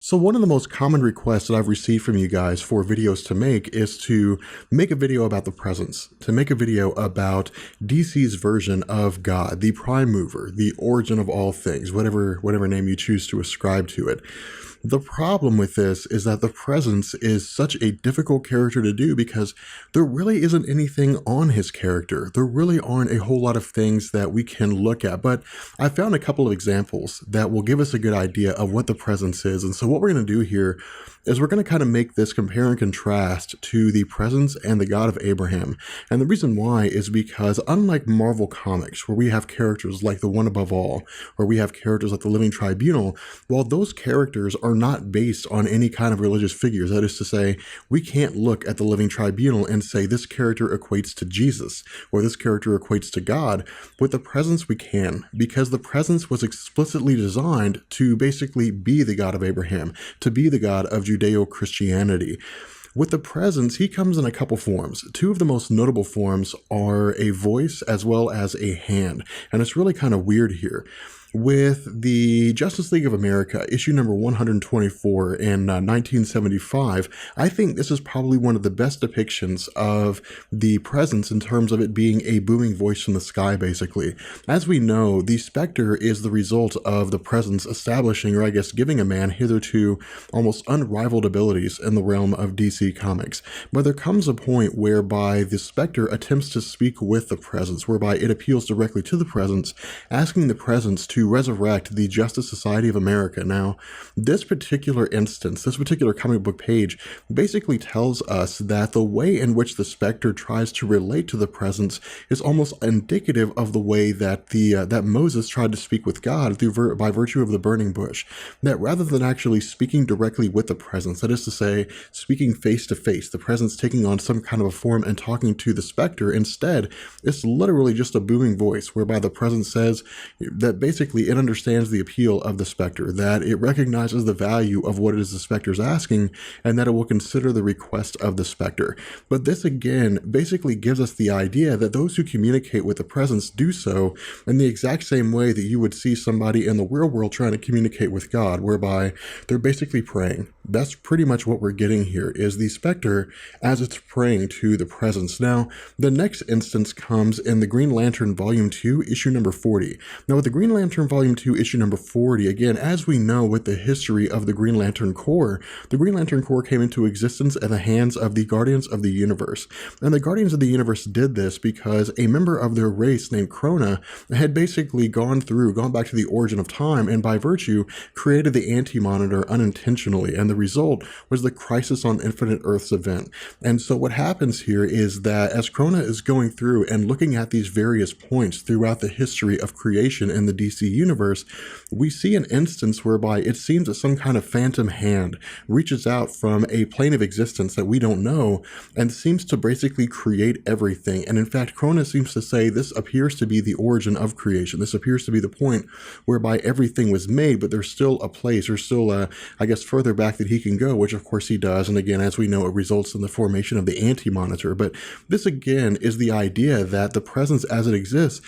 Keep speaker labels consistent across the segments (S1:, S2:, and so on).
S1: So one of the most common requests that I've received from you guys for videos to make is to make a video about the presence, to make a video about DC's version of God, the prime mover, the origin of all things, whatever name you choose to ascribe to it. The problem with this is that the presence is such a difficult character to do because there really isn't anything on his character. There really aren't a whole lot of things that we can look at, but I found a couple of examples that will give us a good idea of what the presence is. And so what we're going to do here is we're going to kind of make this compare and contrast to the presence and the God of Abraham. And the reason why is because unlike Marvel Comics, where we have characters like the One Above All, where we have characters like the Living Tribunal, while those characters are not based on any kind of religious figures, that is to say, we can't look at the Living Tribunal and say this character equates to Jesus, or this character equates to God. With the presence, we can, because the presence was explicitly designed to basically be the God of Abraham, to be the God of Judeo-Christianity. With the presence, he comes in a couple forms. Two of the most notable forms are a voice as well as a hand. And it's really kind of weird here. With the Justice League of America, issue number 124 in 1975, I think this is probably one of the best depictions of the presence in terms of it being a booming voice from the sky, basically. As we know, the Spectre is the result of the presence establishing, or I guess giving a man hitherto almost unrivaled abilities in the realm of DC Comics. But there comes a point whereby the Spectre attempts to speak with the presence, whereby it appeals directly to the presence, asking the presence to resurrect the Justice Society of America. Now, this particular instance, this particular comic book page, basically tells us that the way in which the Spectre tries to relate to the presence is almost indicative of the way that that Moses tried to speak with God by virtue of the burning bush. That rather than actually speaking directly with the presence, that is to say, speaking face to face, the presence taking on some kind of a form and talking to the Spectre, instead, it's literally just a booming voice whereby the presence says that basically it understands the appeal of the Spectre, that it recognizes the value of what it is the Spectre is asking, and that it will consider the request of the Spectre. But this again basically gives us the idea that those who communicate with the presence do so in the exact same way that you would see somebody in the real world trying to communicate with God, whereby they're basically praying. That's pretty much what we're getting here, is the Spectre as it's praying to the presence. Now, the next instance comes in the Green Lantern Volume 2, issue number 40. Now, with the Green Lantern Volume 2, issue number 40, again, as we know with the history of the Green Lantern Corps, the Green Lantern Corps came into existence at the hands of the Guardians of the Universe. And the Guardians of the Universe did this because a member of their race named Krona had basically gone back to the origin of time, and by virtue, created the Anti-Monitor unintentionally. And the result was the Crisis on Infinite Earths event. And so what happens here is that as Krona is going through and looking at these various points throughout the history of creation in the DC universe, we see an instance whereby it seems that some kind of phantom hand reaches out from a plane of existence that we don't know and seems to basically create everything. And in fact, Krona seems to say this appears to be the origin of creation. This appears to be the point whereby everything was made, but there's still a place, or still I guess further back that he can go, which of course he does. And again, as we know, it results in the formation of the Anti-Monitor. But this again is the idea that the presence as it exists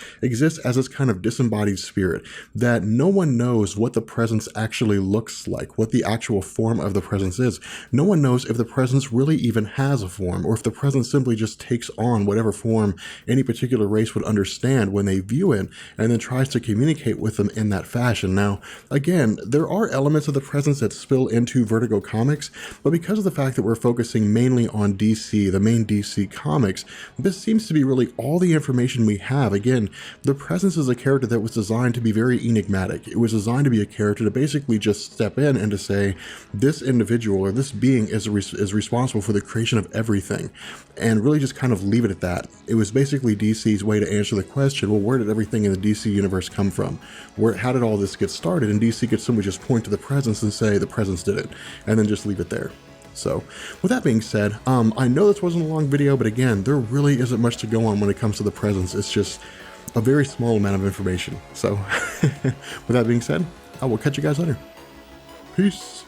S1: as this kind of disembodied spirit, that no one knows what the presence actually looks like, what the actual form of the presence is. No one knows if the presence really even has a form, or if the presence simply just takes on whatever form any particular race would understand when they view it, and then tries to communicate with them in that fashion. Now, again, there are elements of the presence that spill into Vertigo Comics, but because of the fact that we're focusing mainly on DC, the main DC comics, this seems to be really all the information we have. Again, the presence is a character that was designed to be very enigmatic. It was designed to be a character to basically just step in and to say, this individual or this being is responsible for the creation of everything, and really just kind of leave it at that. It was basically DC's way to answer the question, well, where did everything in the DC universe come from? How did all this get started? And DC could simply just point to the presence and say, the presence did it, and then just leave it there. So with that being said, I know this wasn't a long video, but again, there really isn't much to go on when it comes to the presence. It's just a very small amount of information. So with that being said, I will catch you guys later. Peace.